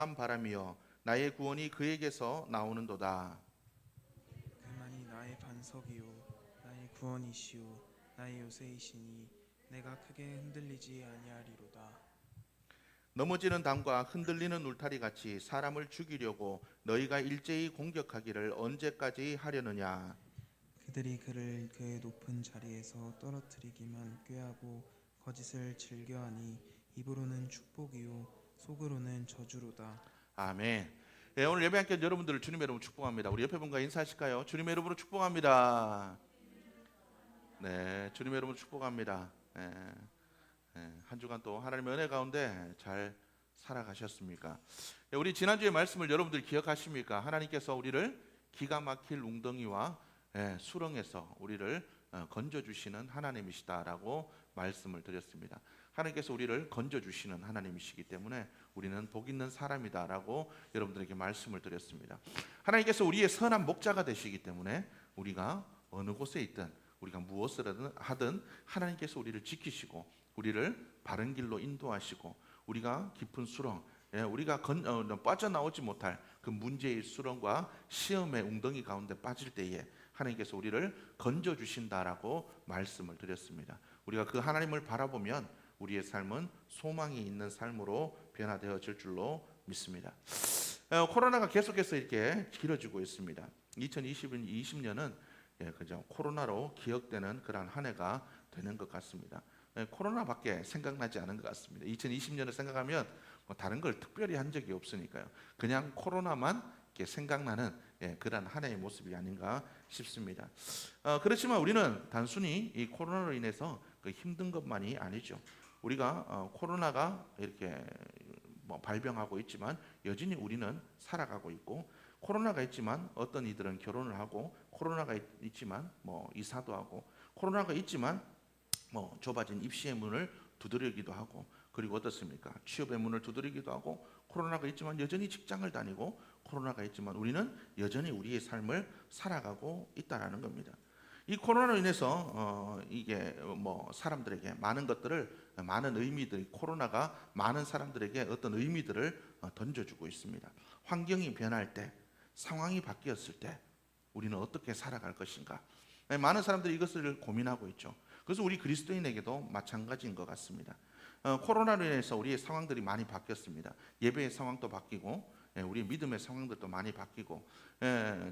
바람이여 나의 구원이 그에게서 나오는도다. 그만이 나의 반석이요 나의 구원이시요 나의 요새이시니 내가 크게 흔들리지 아니하리로다. 넘어지는 담과 흔들리는 울타리 같이 사람을 죽이려고 너희가 일제히 공격하기를 언제까지 하려느냐. 그들이 그를 그의 높은 자리에서 떨어뜨리기만 꾀하고 거짓을 즐겨하니 입으로는 축복이요 속으로는 저주로다. 아멘. 예, 오늘 예배 함께 여러분들을 주님의 이름으로 축복합니다. 우리 옆에 분과 인사하실까요? 주님의 이름으로 축복합니다. 네, 주님의 이름으로 축복합니다. 한 주간 또 하나님의 은혜 가운데 잘 살아가셨습니까? 우리 지난주의 말씀을 여러분들 기억하십니까? 하나님께서 우리를 기가 막힐 웅덩이와 수렁에서 우리를 건져주시는 하나님이시다라고 말씀을 드렸습니다. 하나님께서 우리를 건져주시는 하나님이시기 때문에 우리는 복 있는 사람이다라고 여러분들에게 말씀을 드렸습니다. 하나님께서 우리의 선한 목자가 되시기 때문에 우리가 어느 곳에 있든 우리가 무엇을 하든 하나님께서 우리를 지키시고 우리를 바른 길로 인도하시고 우리가 깊은 수렁, 우리가 빠져나오지 못할 그 문제의 수렁과 시험의 웅덩이 가운데 빠질 때에 하나님께서 우리를 건져주신다라고 말씀을 드렸습니다. 우리가 그 하나님을 바라보면 우리의 삶은 소망이 있는 삶으로 변화되어질 줄로 믿습니다. 코로나가 계속해서 이렇게 길어지고 있습니다. 2020년은 그저 코로나로 기억되는 그런 한 해가 되는 것 같습니다. 코로나밖에 생각나지 않은 것 같습니다. 2020년을 생각하면 뭐 다른 걸 특별히 한 적이 없으니까요. 그냥 코로나만 이렇게 생각나는 그런 한 해의 모습이 아닌가 싶습니다. 그렇지만 우리는 단순히 이 코로나로 인해서 힘든 것만이 아니죠. 우리가 코로나가 이렇게 발병하고 있지만 여전히 우리는 살아가고 있고, 코로나가 있지만 어떤 이들은 결혼을 하고, 코로나가 있지만 이사도 하고, 코로나가 있지만 좁아진 입시의 문을 두드리기도 하고, 그리고 어떻습니까? 취업의 문을 두드리기도 하고, 코로나가 있지만 여전히 직장을 다니고, 코로나가 있지만 우리는 여전히 우리의 삶을 살아가고 있다라는 겁니다. 이 코로나로 인해서 이게 사람들에게 많은 의미들, 코로나가 많은 사람들에게 어떤 의미들을 던져주고 있습니다. 환경이 변할 때, 상황이 바뀌었을 때 우리는 어떻게 살아갈 것인가? 많은 사람들이 이것을 고민하고 있죠. 그래서 우리 그리스도인에게도 마찬가지인 것 같습니다. 코로나로 인해서 우리의 상황들이 많이 바뀌었습니다. 예배의 상황도 바뀌고, 우리의 믿음의 상황들도 많이 바뀌고,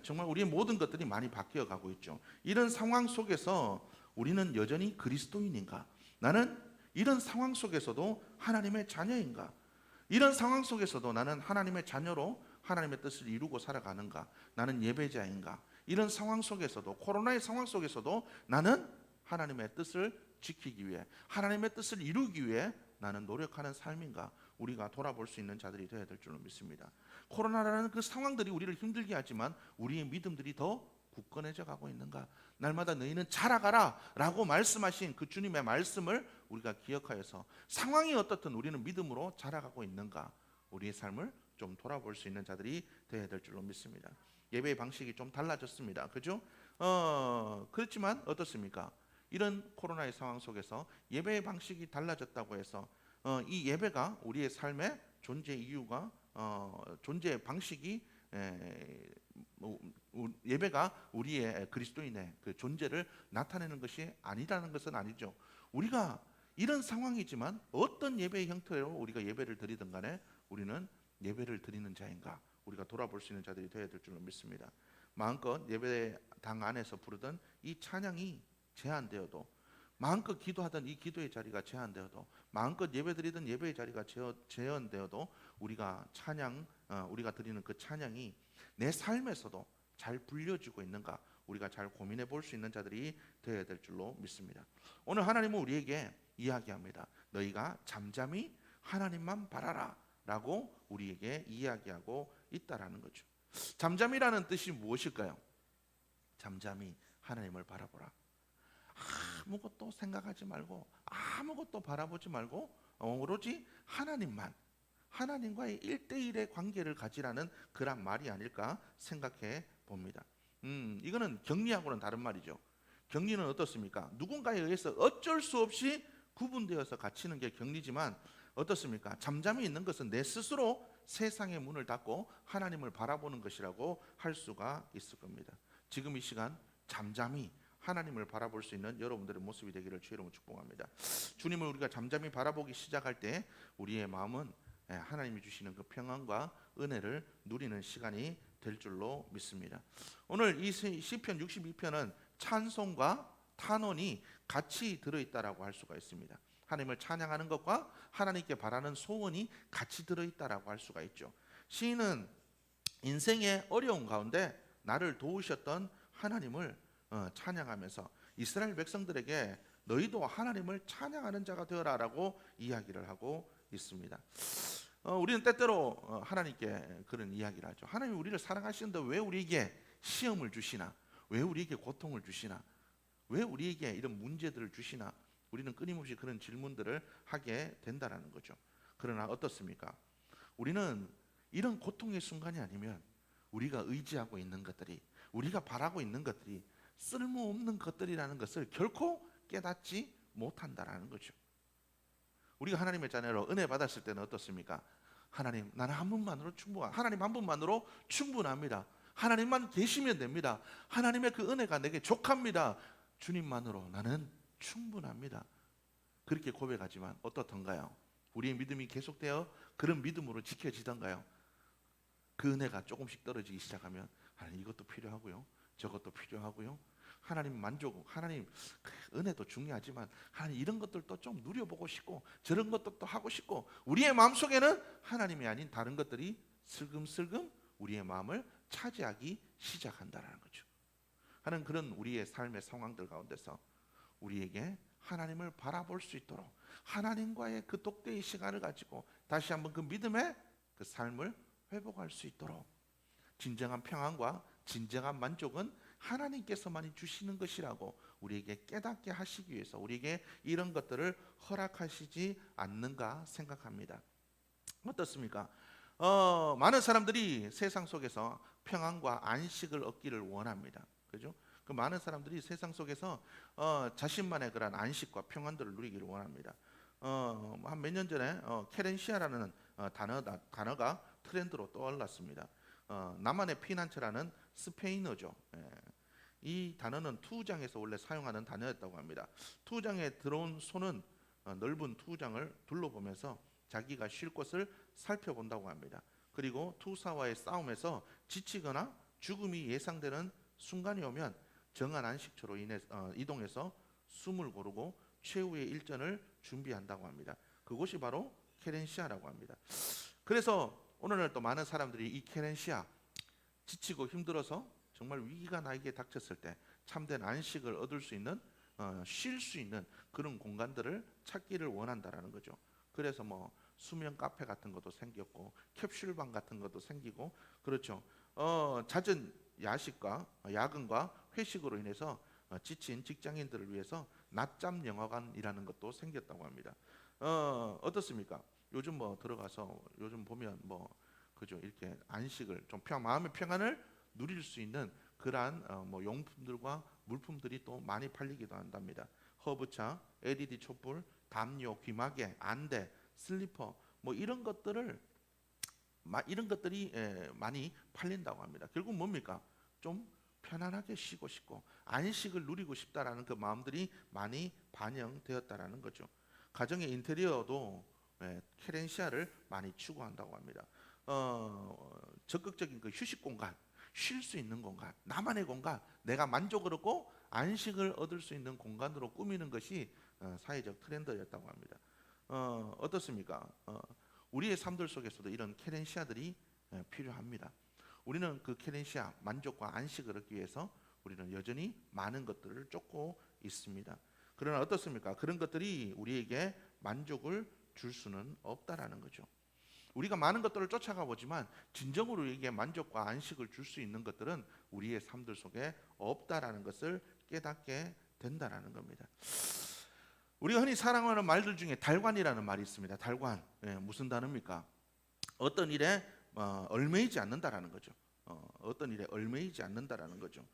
정말 우리의 모든 것들이 많이 바뀌어가고 있죠. 이런 상황 속에서 우리는 여전히 그리스도인인가? 나는 이런 상황 속에서도 하나님의 자녀인가? 이런 상황 속에서도 나는 하나님의 자녀로 하나님의 뜻을 이루고 살아가는가? 나는 예배자인가? 이런 상황 속에서도, 코로나의 상황 속에서도 나는 하나님의 뜻을 지키기 위해, 하나님의 뜻을 이루기 위해 나는 노력하는 삶인가? 우리가 돌아볼 수 있는 자들이 되어야 될 줄로 믿습니다. 코로나라는 그 상황들이 우리를 힘들게 하지만 우리의 믿음들이 더 굳건해져 가고 있는가? 날마다 너희는 자라가라 라고 말씀하신 그 주님의 말씀을 우리가 기억하여서 상황이 어떻든 우리는 믿음으로 자라가고 있는가? 우리의 삶을 좀 돌아볼 수 있는 자들이 되어야 될 줄로 믿습니다. 예배의 방식이 좀 달라졌습니다. 그죠? 그렇지만 어떻습니까? 이런 코로나의 상황 속에서 예배의 방식이 달라졌다고 해서 이 예배가 우리의 삶의 존재 이유가 존재 방식이 예배가 우리의 그리스도인의 그 존재를 나타내는 것이 아니라는 것은 아니죠. 우리가 이런 상황이지만 어떤 예배의 형태로 우리가 예배를 드리든 간에 우리는 예배를 드리는 자인가? 우리가 돌아볼 수 있는 자들이 되어야 될 줄로 믿습니다. 마음껏 예배당 안에서 부르던 이 찬양이 제한되어도, 마음껏 기도하던 이 기도의 자리가 제한되어도, 마음껏 예배드리던 예배의 자리가 제한되어도 우리가 우리가 드리는 그 찬양이 내 삶에서도 잘 불려지고 있는가? 우리가 잘 고민해 볼 수 있는 자들이 되어야 될 줄로 믿습니다. 오늘 하나님은 우리에게 이야기합니다. 너희가 잠잠히 하나님만 바라라 라고 우리에게 이야기하고 있다라는 거죠. 잠잠이라는 뜻이 무엇일까요? 잠잠히 하나님을 바라보라. 아무것도 생각하지 말고, 아무것도 바라보지 말고 오로지 하나님만, 하나님과의 1대1의 관계를 가지라는 그런 말이 아닐까 생각해 봅니다. 이거는 격리하고는 다른 말이죠. 격리는 어떻습니까? 누군가에 의해서 어쩔 수 없이 구분되어서 갇히는 게 격리지만, 어떻습니까? 잠잠히 있는 것은 내 스스로 세상의 문을 닫고 하나님을 바라보는 것이라고 할 수가 있을 겁니다. 지금 이 시간 잠잠히 하나님을 바라볼 수 있는 여러분들의 모습이 되기를 주의 이름으로 축복합니다. 주님을 우리가 잠잠히 바라보기 시작할 때 우리의 마음은 하나님이 주시는 그 평안과 은혜를 누리는 시간이 될 줄로 믿습니다. 오늘 이 시편 62편은 찬송과 탄원이 같이 들어있다라고 할 수가 있습니다. 하나님을 찬양하는 것과 하나님께 바라는 소원이 같이 들어있다라고 할 수가 있죠. 시인은 인생의 어려운 가운데 나를 도우셨던 하나님을 찬양하면서 이스라엘 백성들에게 너희도 하나님을 찬양하는 자가 되어라라고 이야기를 하고 있습니다. 우리는 때때로 하나님께 그런 이야기를 하죠. 하나님 우리를 사랑하시는데 왜 우리에게 시험을 주시나? 왜 우리에게 고통을 주시나? 왜 우리에게 이런 문제들을 주시나? 우리는 끊임없이 그런 질문들을 하게 된다는 거죠. 그러나 어떻습니까? 우리는 이런 고통의 순간이 아니면 우리가 의지하고 있는 것들이, 우리가 바라고 있는 것들이 쓸모없는 것들이라는 것을 결코 깨닫지 못한다라는 거죠. 우리가 하나님의 자녀로 은혜 받았을 때는 어떻습니까? 하나님, 나는 한 분만으로 하나님 한 분만으로 충분합니다. 하나님만 계시면 됩니다. 하나님의 그 은혜가 내게 족합니다. 주님만으로 나는 충분합니다. 그렇게 고백하지만 어떻던가요? 우리의 믿음이 계속되어 그런 믿음으로 지켜지던가요? 그 은혜가 조금씩 떨어지기 시작하면 하나님 이것도 필요하고요, 저것도 필요하고요. 하나님 만족, 하나님 은혜도 중요하지만 하나님 이런 것들도 좀 누려보고 싶고 저런 것도 하고 싶고 우리의 마음속에는 하나님이 아닌 다른 것들이 슬금슬금 우리의 마음을 차지하기 시작한다는 거죠. 하는 그런 우리의 삶의 상황들 가운데서 우리에게 하나님을 바라볼 수 있도록 하나님과의 그 독대의 시간을 가지고 다시 한번 그 믿음의 그 삶을 회복할 수 있도록 진정한 평안과 진정한 만족은 하나님께서만이 주시는 것이라고 우리에게 깨닫게 하시기 위해서 우리에게 이런 것들을 허락하시지 않는가 생각합니다. 어떻습니까? 많은 사람들이 세상 속에서 평안과 안식을 얻기를 원합니다. 그죠? 그 많은 사람들이 세상 속에서 자신만의 그런 안식과 평안들을 누리기를 원합니다. 한 몇 년 전에 케렌시아라는 단어가 트렌드로 떠올랐습니다. 나만의 피난처라는 스페인어죠. 이 단어는 투우장에서 원래 사용하는 단어였다고 합니다. 투우장에 들어온 소는 넓은 투우장을 둘러보면서 자기가 쉴 곳을 살펴본다고 합니다. 그리고 투사와의 싸움에서 지치거나 죽음이 예상되는 순간이 오면 정한 안식처로 이동해서 숨을 고르고 최후의 일전을 준비한다고 합니다. 그곳이 바로 케렌시아라고 합니다. 그래서 오늘날 또 많은 사람들이 이 케렌시아, 지치고 힘들어서 정말 위기가 나에게 닥쳤을 때 참된 안식을 얻을 수 있는, 쉴 수 있는 그런 공간들을 찾기를 원한다라는 거죠. 그래서 뭐 수면 카페 같은 것도 생겼고 캡슐방 같은 것도 생기고 그렇죠. 잦은 야식과 야근과 회식으로 인해서 지친 직장인들을 위해서 낮잠 영화관이라는 것도 생겼다고 합니다. 어떻습니까? 요즘 뭐 들어가서 요즘 보면 뭐 그죠, 이렇게 안식을 좀 마음의 평안을 누릴 수 있는 그러한 뭐 용품들과 물품들이 또 많이 팔리기도 한답니다. 허브차, LED 촛불, 담요, 귀마개, 안대, 슬리퍼 뭐 이런 것들이 많이 팔린다고 합니다. 결국 뭡니까? 좀 편안하게 쉬고 싶고 안식을 누리고 싶다라는 그 마음들이 많이 반영되었다라는 거죠. 가정의 인테리어도 케렌시아를 많이 추구한다고 합니다. 적극적인 그 휴식 공간, 쉴 수 있는 공간, 나만의 공간, 내가 만족을 얻고 안식을 얻을 수 있는 공간으로 꾸미는 것이 사회적 트렌드였다고 합니다. 어떻습니까? 우리의 삶들 속에서도 이런 케렌시아들이 필요합니다. 우리는 그 케렌시아, 만족과 안식을 얻기 위해서 우리는 여전히 많은 것들을 쫓고 있습니다. 그러나 어떻습니까? 그런 것들이 우리에게 만족을 줄 수는 없다라는 거죠. 우리가 많은 것들을 쫓아가 보지만 진정으로 우리에게 만족과 안식을 줄 수 있는 것들은 우리의 삶들 속에 없다라는 것을 깨닫게 된다라는 겁니다. 우리가 흔히 사랑하는 말들 중에 달관이라는 말이 있습니다. 달관, 무슨 단어입니까? 어떤 일에 얽매이지 않는다라는 거죠. 어떤 일에 얽매이지 않는다라는 거죠.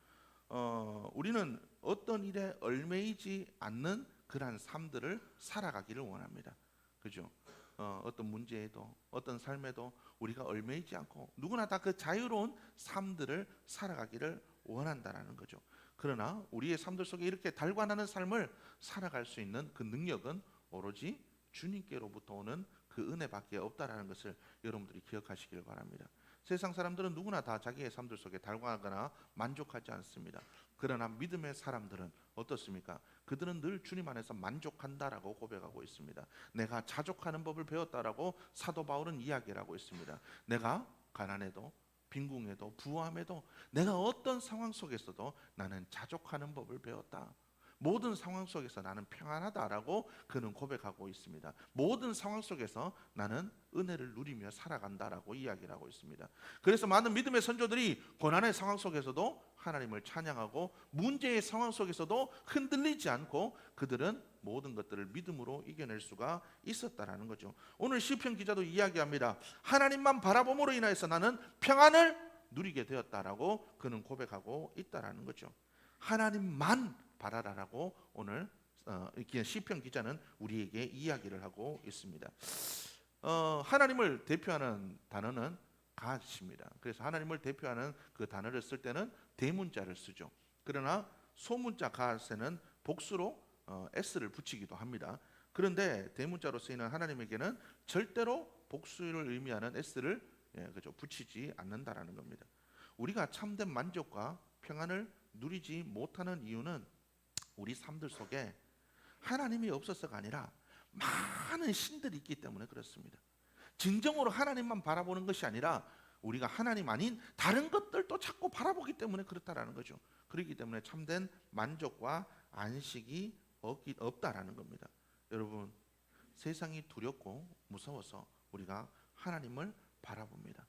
우리는 어떤 일에 얽매이지 않는 그러한 삶들을 살아가기를 원합니다. 그죠? 어떤 문제에도 어떤 삶에도 우리가 얽매이지 않고 누구나 다 그 자유로운 삶들을 살아가기를 원한다라는 거죠. 그러나 우리의 삶들 속에 이렇게 달관하는 삶을 살아갈 수 있는 그 능력은 오로지 주님께로부터 오는 그 은혜밖에 없다라는 것을 여러분들이 기억하시길 바랍니다. 세상 사람들은 누구나 다 자기의 삶들 속에 달관하거나 만족하지 않습니다. 그러나 믿음의 사람들은 어떻습니까? 그들은 늘 주님 안에서 만족한다라고 고백하고 있습니다. 내가 자족하는 법을 배웠다라고 사도 바울은 이야기를 하고 있습니다. 내가 가난해도 빈궁에도 부함에도 내가 어떤 상황 속에서도 나는 자족하는 법을 배웠다. 모든 상황 속에서 나는 평안하다라고 그는 고백하고 있습니다. 모든 상황 속에서 나는 은혜를 누리며 살아간다라고 이야기를 하고 있습니다. 그래서 많은 믿음의 선조들이 고난의 상황 속에서도 하나님을 찬양하고 문제의 상황 속에서도 흔들리지 않고 그들은 모든 것들을 믿음으로 이겨낼 수가 있었다라는 거죠. 오늘 시편 기자도 이야기합니다. 하나님만 바라봄으로 인하여서 나는 평안을 누리게 되었다라고 그는 고백하고 있다라는 거죠. 하나님만 바라라라고 오늘 시편 기자는 우리에게 이야기를 하고 있습니다. 하나님을 대표하는 단어는 God입니다. 그래서 하나님을 대표하는 그 단어를 쓸 때는 대문자를 쓰죠. 그러나 소문자 God에는 복수로 s를 붙이기도 합니다. 그런데 대문자로 쓰이는 하나님에게는 절대로 복수를 의미하는 s를 붙이지 않는다라는 겁니다. 우리가 참된 만족과 평안을 누리지 못하는 이유는 우리 삶들 속에 하나님이 없어서가 아니라 많은 신들이 있기 때문에 그렇습니다. 진정으로 하나님만 바라보는 것이 아니라 우리가 하나님 아닌 다른 것들도 자꾸 바라보기 때문에 그렇다라는 거죠. 그렇기 때문에 참된 만족과 안식이 없다라는 겁니다. 여러분, 세상이 두렵고 무서워서 우리가 하나님을 바라봅니다.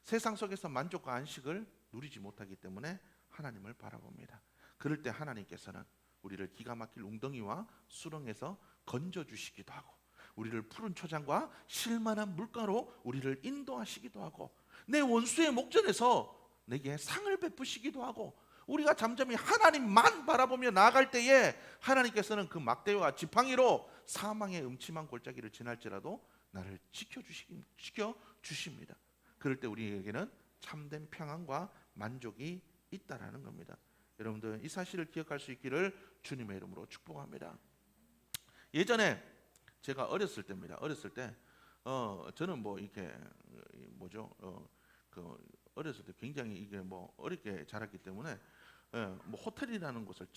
세상 속에서 만족과 안식을 누리지 못하기 때문에 하나님을 바라봅니다. 그럴 때 하나님께서는 우리를 기가 막힐 웅덩이와 수렁에서 건져주시기도 하고 우리를 푸른 초장과 실만한 물가로 우리를 인도하시기도 하고 내 원수의 목전에서 내게 상을 베푸시기도 하고 우리가 잠잠히 하나님만 바라보며 나아갈 때에 하나님께서는 그 막대와 지팡이로 사망의 음침한 골짜기를 지날지라도 나를 지켜주십니다. 그럴 때 우리에게는 참된 평안과 만족이 있다라는 겁니다. 여러분들 이 사실을 기억할 수 있기를 주님의 이름으로 축복합니다. 예전에 제가 어렸을 때입니다. 어렸을 때 저는 이렇게 어렸을 때 굉장히 이게 어렵게 자랐기 때문에 호텔이라는 곳을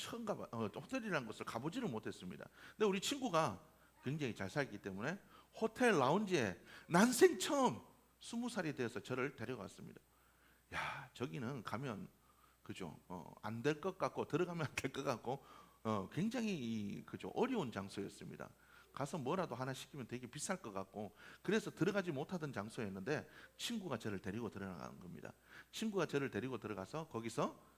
호텔이라는 곳을 가보지를 못했습니다. 근데 우리 친구가 굉장히 잘 살기 때문에 호텔 라운지에 난생 처음 20살이 되어서 저를 데려갔습니다. 야, 저기는 가면 안 될 것 같고 들어가면 안 될 것 같고 굉장히 어려운 장소였습니다. 가서 뭐라도 하나 시키면 되게 비쌀 것 같고 그래서 들어가지 못하던 장소였는데 친구가 저를 데리고 들어간 겁니다. 친구가 저를 데리고 들어가서 거기서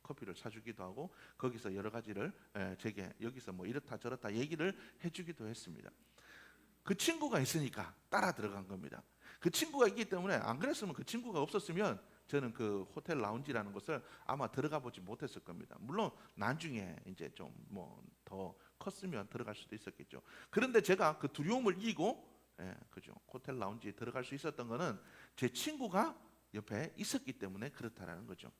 커피를 사주기도 하고 거기서 여러 가지를 제게 여기서 이렇다 저렇다 얘기를 해주기도 했습니다. 그 친구가 있으니까 따라 들어간 겁니다. 그 친구가 있기 때문에 안 그랬으면 그 친구가 없었으면 저는 그 호텔 라운지라는 곳을 아마 들어가 보지 못했을 겁니다. 물론 나중에 이제 좀 더 컸으면 들어갈 수도 있었겠죠. 그런데 제가 그 두려움을 이기고 호텔 라운지에 들어갈 수 있었던 거는 제 친구가 옆에 있었기 때문에 그렇다라는 거죠.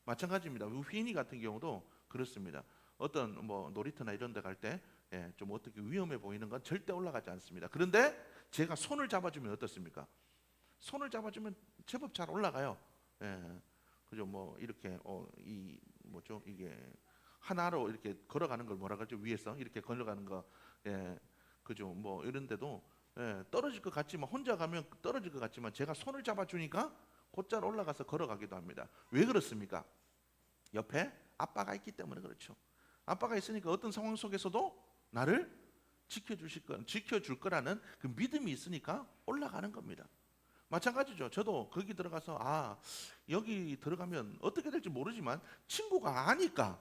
마찬가지입니다. 휘인이 같은 경우도 그렇습니다. 어떤 놀이터나 이런 데 갈 때 좀 어떻게 위험해 보이는 건 절대 올라가지 않습니다. 그런데 제가 손을 잡아주면 어떻습니까? 손을 잡아주면 제법 잘 올라가요. 이렇게 이게 하나로 이렇게 걸어가는 걸 뭐라 그러죠? 위에서 이렇게 걸어가는 거, 이런데도 떨어질 것 같지만 혼자 가면 떨어질 것 같지만 제가 손을 잡아주니까 곧잘 올라가서 걸어가기도 합니다. 왜 그렇습니까? 옆에 아빠가 있기 때문에 그렇죠. 아빠가 있으니까 어떤 상황 속에서도 나를 지켜줄 거라는 그 믿음이 있으니까 올라가는 겁니다. 마찬가지죠. 저도 거기 들어가서 여기 들어가면 어떻게 될지 모르지만 친구가 아니까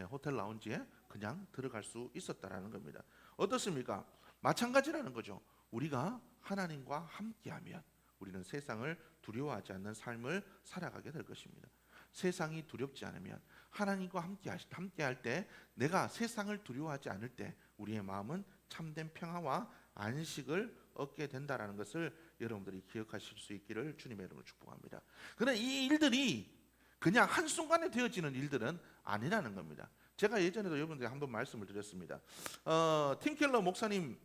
호텔 라운지에 그냥 들어갈 수 있었다라는 겁니다. 어떻습니까? 마찬가지라는 거죠. 우리가 하나님과 함께하면 우리는 세상을 두려워하지 않는 삶을 살아가게 될 것입니다. 세상이 두렵지 않으면 하나님과 함께할 때 내가 세상을 두려워하지 않을 때 우리의 마음은 참된 평화와 안식을 얻게 된다라는 것을 여러분들이 기억하실 수 있기를 주님의 이름으로 축복합니다. 그러나 이 일들이 그냥 한순간에 되어지는 일들은 아니라는 겁니다. 제가 예전에도 여러분들에게 한번 말씀을 드렸습니다. 팀 켈러 목사님의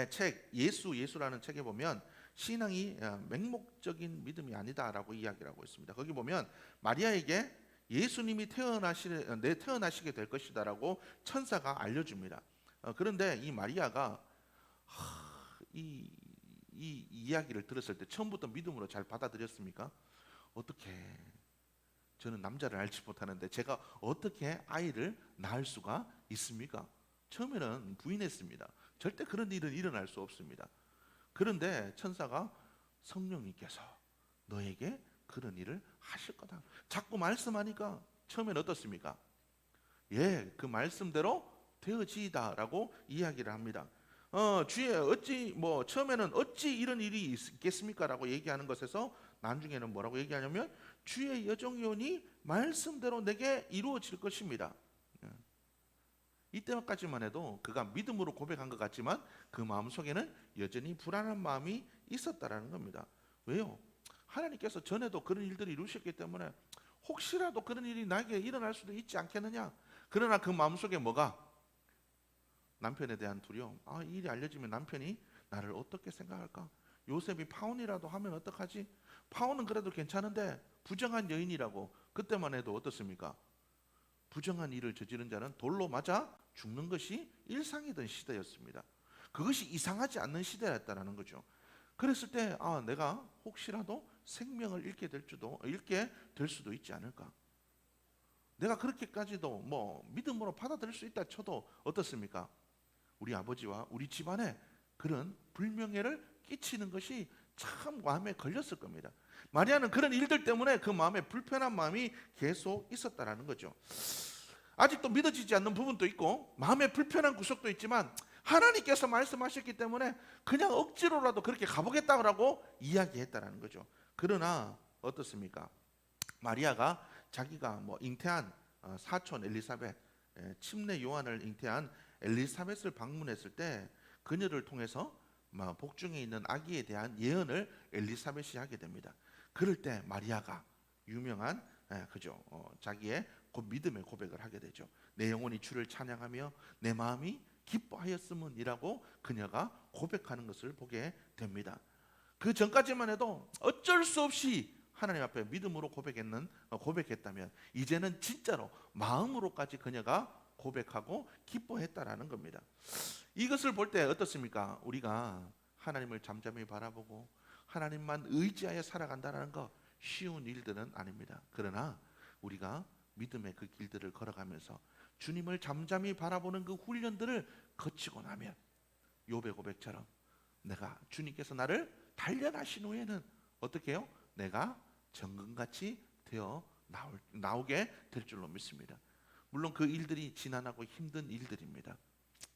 책 예수라는 책에 보면 신앙이 맹목적인 믿음이 아니다라고 이야기를 하고 있습니다. 거기 보면 마리아에게 예수님이 태어나시게 될 것이다라고 천사가 알려줍니다. 그런데 이 마리아가 이 이야기를 들었을 때 처음부터 믿음으로 잘 받아들였습니까? 어떻게, 저는 남자를 알지 못하는데 제가 어떻게 아이를 낳을 수가 있습니까? 처음에는 부인했습니다. 절대 그런 일은 일어날 수 없습니다. 그런데 천사가 성령님께서 너에게 그런 일을 하실 거다 자꾸 말씀하니까 처음엔 어떻습니까? 예, 그 말씀대로 되어지다라고 이야기를 합니다. 주의 어찌 처음에는 어찌 이런 일이 있겠습니까라고 얘기하는 것에서 나중에는 뭐라고 얘기하냐면 주의 여종이오니 말씀대로 내게 이루어질 것입니다. 이때까지만 해도 그가 믿음으로 고백한 것 같지만 그 마음속에는 여전히 불안한 마음이 있었다라는 겁니다. 왜요? 하나님께서 전에도 그런 일들을 이루셨기 때문에 혹시라도 그런 일이 나에게 일어날 수도 있지 않겠느냐. 그러나 그 마음속에 뭐가? 남편에 대한 두려움. 이 일이 알려지면 남편이 나를 어떻게 생각할까? 요셉이 파혼이라도 하면 어떡하지? 파혼은 그래도 괜찮은데 부정한 여인이라고. 그때만 해도 어떻습니까? 부정한 일을 저지른 자는 돌로 맞아 죽는 것이 일상이던 시대였습니다. 그것이 이상하지 않는 시대였다는 거죠. 그랬을 때 내가 혹시라도 생명을 잃게 될 수도 있지 않을까? 내가 그렇게까지도 믿음으로 받아들일 수 있다 쳐도 어떻습니까? 우리 아버지와 우리 집안에 그런 불명예를 끼치는 것이 참 마음에 걸렸을 겁니다. 마리아는 그런 일들 때문에 그 마음에 불편한 마음이 계속 있었다라는 거죠. 아직도 믿어지지 않는 부분도 있고 마음에 불편한 구석도 있지만 하나님께서 말씀하셨기 때문에 그냥 억지로라도 그렇게 가보겠다고 이야기했다라는 거죠. 그러나 어떻습니까? 마리아가 자기가 잉태한 사촌 엘리사벳, 침례 요한을 잉태한 엘리사벳을 방문했을 때 그녀를 통해서 복중에 있는 아기에 대한 예언을 엘리사벳이 하게 됩니다. 그럴 때 마리아가 유명한 자기의 믿음의 고백을 하게 되죠. 내 영혼이 주를 찬양하며 내 마음이 기뻐하였음은이라고 그녀가 고백하는 것을 보게 됩니다. 그 전까지만 해도 어쩔 수 없이 하나님 앞에 믿음으로 고백했다면 이제는 진짜로 마음으로까지 그녀가 고백하고 기뻐했다라는 겁니다. 이것을 볼 때 어떻습니까? 우리가 하나님을 잠잠히 바라보고 하나님만 의지하여 살아간다는 거 쉬운 일들은 아닙니다. 그러나 우리가 믿음의 그 길들을 걸어가면서 주님을 잠잠히 바라보는 그 훈련들을 거치고 나면 욥의 고백처럼 내가 주님께서 나를 단련하신 후에는 어떻게 해요? 내가 정금같이 되어 나오게 될 줄로 믿습니다. 물론 그 일들이 지난하고 힘든 일들입니다.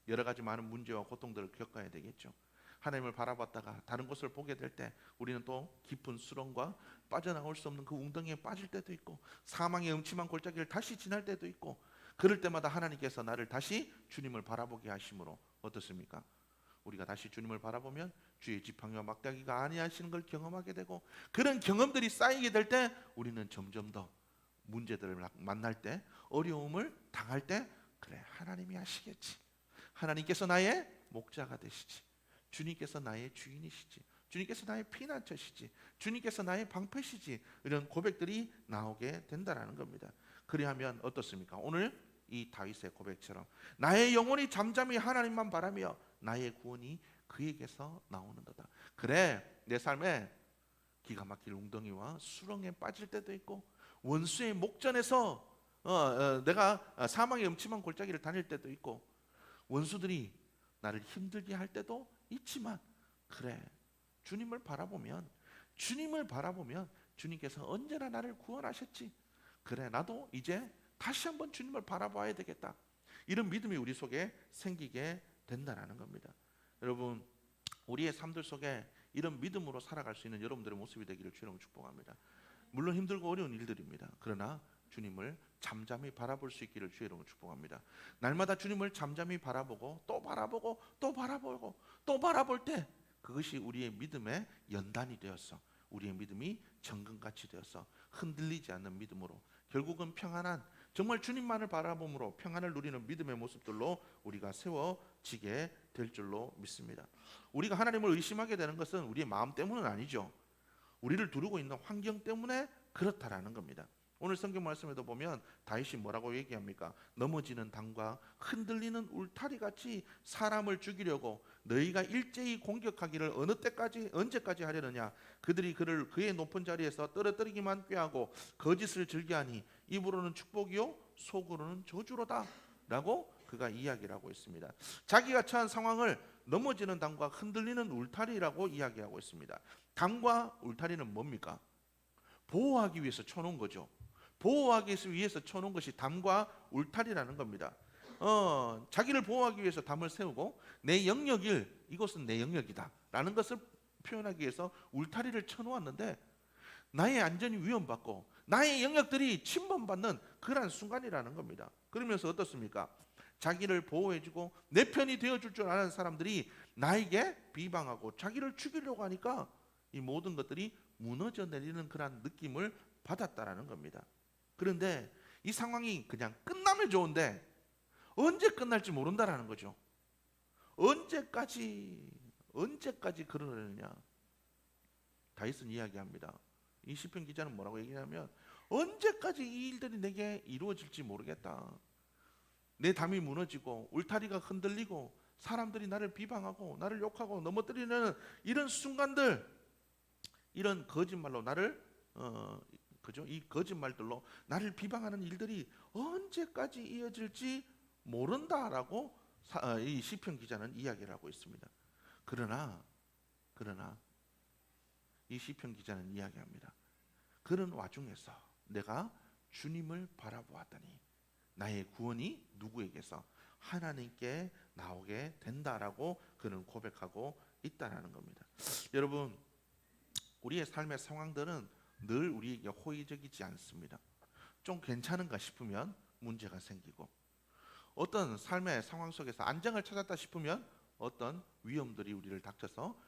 여러 가지 많은 문제와 고통들을 겪어야 되겠죠. 하나님을 바라봤다가 다른 곳을 보게 될 때 우리는 또 깊은 수렁과 빠져나올 수 없는 그 웅덩이에 빠질 때도 있고 사망의 음침한 골짜기를 다시 지날 때도 있고 그럴 때마다 하나님께서 나를 다시 주님을 바라보게 하심으로 어떻습니까? 우리가 다시 주님을 바라보면 주의 지팡이와 막대기가 아니하시는 걸 경험하게 되고 그런 경험들이 쌓이게 될 때 우리는 점점 더 문제들을 만날 때 어려움을 당할 때 그래 하나님이 하시겠지. 하나님께서 나의 목자가 되시지. 주님께서 나의 주인이시지. 주님께서 나의 피난처시지. 주님께서 나의 방패시지. 이런 고백들이 나오게 된다라는 겁니다. 그리하면 어떻습니까? 오늘 이 다윗의 고백처럼 나의 영혼이 잠잠히 하나님만 바라며 나의 구원이 그에게서 나오는도다. 그래 내 삶에 기가 막힐 웅덩이와 수렁에 빠질 때도 있고 원수의 목전에서 내가 사망의 음침한 골짜기를 다닐 때도 있고 원수들이 나를 힘들게 할 때도 있지만 그래 주님을 바라보면 주님께서 언제나 나를 구원하셨지. 그래 나도 이제 다시 한번 주님을 바라봐야 되겠다. 이런 믿음이 우리 속에 생기게 된다는 겁니다. 여러분 우리의 삶들 속에 이런 믿음으로 살아갈 수 있는 여러분들의 모습이 되기를 주님으로 축복합니다. 물론 힘들고 어려운 일들입니다. 그러나 주님을 잠잠히 바라볼 수 있기를 주의 이름으로 축복합니다. 날마다 주님을 잠잠히 바라보고 또 바라보고 또 바라보고 또 바라볼 때 그것이 우리의 믿음의 연단이 되었어. 우리의 믿음이 정금같이 되어서 흔들리지 않는 믿음으로 결국은 평안한, 정말 주님만을 바라봄으로 평안을 누리는 믿음의 모습들로 우리가 세워지게 될 줄로 믿습니다. 우리가 하나님을 의심하게 되는 것은 우리의 마음 때문은 아니죠. 우리를 두르고 있는 환경 때문에 그렇다라는 겁니다. 오늘 성경 말씀에도 보면 다윗이 뭐라고 얘기합니까? 넘어지는 당과 흔들리는 울타리 같이 사람을 죽이려고 너희가 일제히 공격하기를 어느 때까지 언제까지 하려느냐? 그들이 그를 그의 높은 자리에서 떨어뜨리기만 꾀하고 거짓을 즐겨하니 입으로는 축복이요 속으로는 저주로다 라고 그가 이야기를 하고 있습니다. 자기가 처한 상황을 넘어지는 당과 흔들리는 울타리라고 이야기하고 있습니다. 당과 울타리는 뭡니까? 보호하기 위해서 쳐놓은 거죠. 보호하기 위해서 쳐놓은 것이 담과 울타리라는 겁니다. 자기를 보호하기 위해서 담을 세우고 내 영역일, 이것은 내 영역이다 라는 것을 표현하기 위해서 울타리를 쳐놓았는데 나의 안전이 위험받고 나의 영역들이 침범받는 그러한 순간이라는 겁니다. 그러면서 어떻습니까? 자기를 보호해주고 내 편이 되어줄 줄 아는 사람들이 나에게 비방하고 자기를 죽이려고 하니까 이 모든 것들이 무너져 내리는 그런 느낌을 받았다라는 겁니다. 그런데 이 상황이 그냥 끝나면 좋은데 언제 끝날지 모른다라는 거죠. 언제까지 그러느냐? 다윗은 이야기합니다. 이 시편 기자는 뭐라고 얘기하냐면 언제까지 이 일들이 내게 이루어질지 모르겠다. 내 담이 무너지고 울타리가 흔들리고 사람들이 나를 비방하고 나를 욕하고 넘어뜨리는 이런 순간들, 이런 거짓말로 나를 이 거짓말들로 나를 비방하는 일들이 언제까지 이어질지 모른다라고 이 시편 기자는 이야기를 하고 있습니다. 그러나 이 시편 기자는 이야기합니다. 그런 와중에서 내가 주님을 바라보았더니 나의 구원이 누구에게서? 하나님께 나오게 된다라고 그는 고백하고 있다라는 겁니다. 여러분, 우리의 삶의 상황들은 늘 우리에게 호의적이지 않습니다. 좀 괜찮은가 싶으면 문제가 생기고, 어떤 삶의 상황 속에서 안정을 찾았다 싶으면 어떤 위험들이 우리를 닥쳐서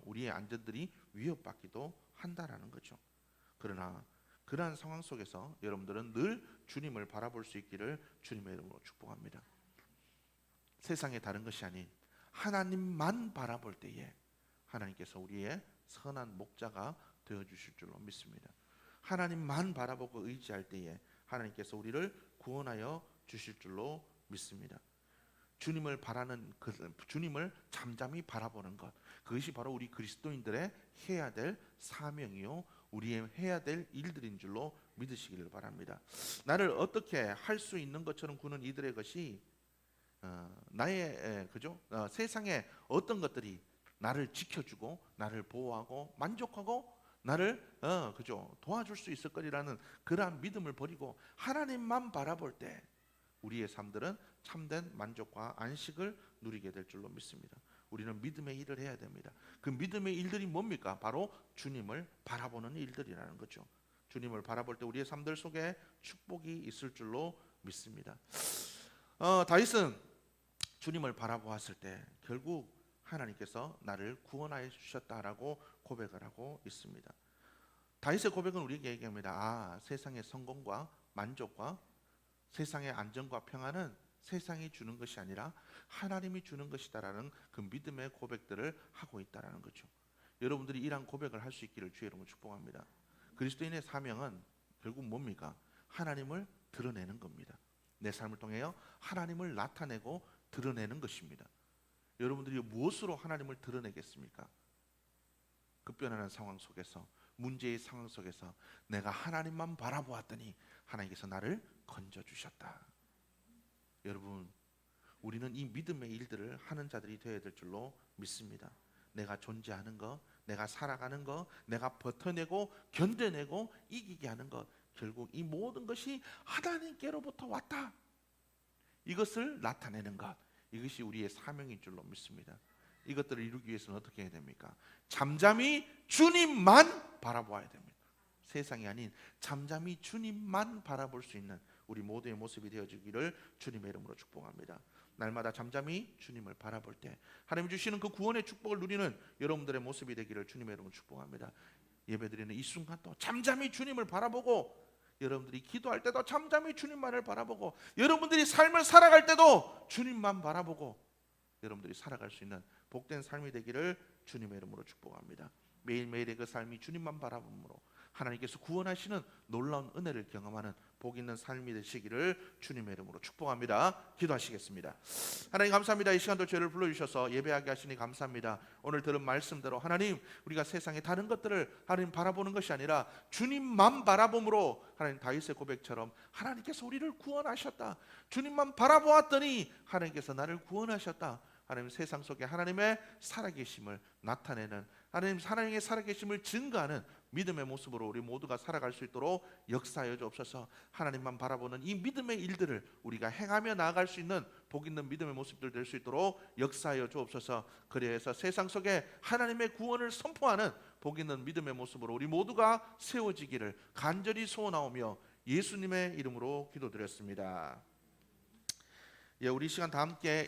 우리의 안전들이 위협받기도 한다라는 거죠. 그러나 그러한 상황 속에서 여러분들은 늘 주님을 바라볼 수 있기를 주님의 이름으로 축복합니다. 세상에 다른 것이 아닌 하나님만 바라볼 때에 하나님께서 우리의 선한 목자가 되어주실 줄로 믿습니다. 하나님만 바라보고 의지할 때에 하나님께서 우리를 구원하여 주실 줄로 믿습니다. 주님을 주님을 잠잠히 바라보는 것, 그것이 바로 우리 그리스도인들의 해야 될 사명이요 우리의 해야 될 일들인 줄로 믿으시기를 바랍니다. 나를 어떻게 할 수 있는 것처럼 구는 이들의 것이 세상의 어떤 것들이 나를 지켜주고 나를 보호하고 만족하고 나를 도와줄 수 있을 거리라는 그러한 믿음을 버리고 하나님만 바라볼 때 우리의 삶들은 참된 만족과 안식을 누리게 될 줄로 믿습니다. 우리는 믿음의 일을 해야 됩니다. 그 믿음의 일들이 뭡니까? 바로 주님을 바라보는 일들이라는 거죠. 주님을 바라볼 때 우리의 삶들 속에 축복이 있을 줄로 믿습니다. 다윗은 주님을 바라보았을 때 결국 하나님께서 나를 구원하여 주셨다라고 고백을 하고 있습니다. 다윗의 고백은 우리에게 얘기합니다. 세상의 성공과 만족과 세상의 안정과 평안은 세상이 주는 것이 아니라 하나님이 주는 것이다라는 그 믿음의 고백들을 하고 있다라는 거죠. 여러분들이 이러한 고백을 할 수 있기를 주의 이름으로 축복합니다. 그리스도인의 사명은 결국 뭡니까? 하나님을 드러내는 겁니다. 내 삶을 통하여 하나님을 나타내고 드러내는 것입니다. 여러분들이 무엇으로 하나님을 드러내겠습니까? 급변하는 상황 속에서, 문제의 상황 속에서 내가 하나님만 바라보았더니 하나님께서 나를 건져주셨다. 여러분, 우리는 이 믿음의 일들을 하는 자들이 되어야 될 줄로 믿습니다. 내가 존재하는 것, 내가 살아가는 것, 내가 버텨내고 견뎌내고 이기게 하는 것, 결국 이 모든 것이 하나님께로부터 왔다. 이것을 나타내는 것, 이것이 우리의 사명인 줄로 믿습니다. 이것들을 이루기 위해서는 어떻게 해야 됩니까? 잠잠히 주님만 바라보아야 됩니다. 세상이 아닌 잠잠히 주님만 바라볼 수 있는 우리 모두의 모습이 되어지기를 주님의 이름으로 축복합니다. 날마다 잠잠히 주님을 바라볼 때 하나님 주시는 그 구원의 축복을 누리는 여러분들의 모습이 되기를 주님의 이름으로 축복합니다. 예배드리는 이 순간도 잠잠히 주님을 바라보고, 여러분들이 기도할 때도 잠잠히 주님만을 바라보고, 여러분들이 삶을 살아갈 때도 주님만 바라보고 여러분들이 살아갈 수 있는 복된 삶이 되기를 주님의 이름으로 축복합니다. 매일매일의 그 삶이 주님만 바라봄으로 하나님께서 구원하시는 놀라운 은혜를 경험하는 복 있는 삶이 되시기를 주님의 이름으로 축복합니다. 기도하시겠습니다. 하나님 감사합니다. 이 시간도 저희를 불러주셔서 예배하게 하시니 감사합니다. 오늘 들은 말씀대로 하나님, 우리가 세상의 다른 것들을 하나님 바라보는 것이 아니라 주님만 바라봄으로 하나님 다윗의 고백처럼 하나님께서 우리를 구원하셨다, 주님만 바라보았더니 하나님께서 나를 구원하셨다, 하나님 세상 속에 하나님의 살아계심을 나타내는, 하나님의 살아계심을 증거하는 믿음의 모습으로 우리 모두가 살아갈 수 있도록 역사하여 주옵소서. 하나님만 바라보는 이 믿음의 일들을 우리가 행하며 나아갈 수 있는 복 있는 믿음의 모습들 될 수 있도록 역사하여 주옵소서. 그래서 세상 속에 하나님의 구원을 선포하는 복 있는 믿음의 모습으로 우리 모두가 세워지기를 간절히 소원하오며 예수님의 이름으로 기도드렸습니다. 우리 시간 다 함께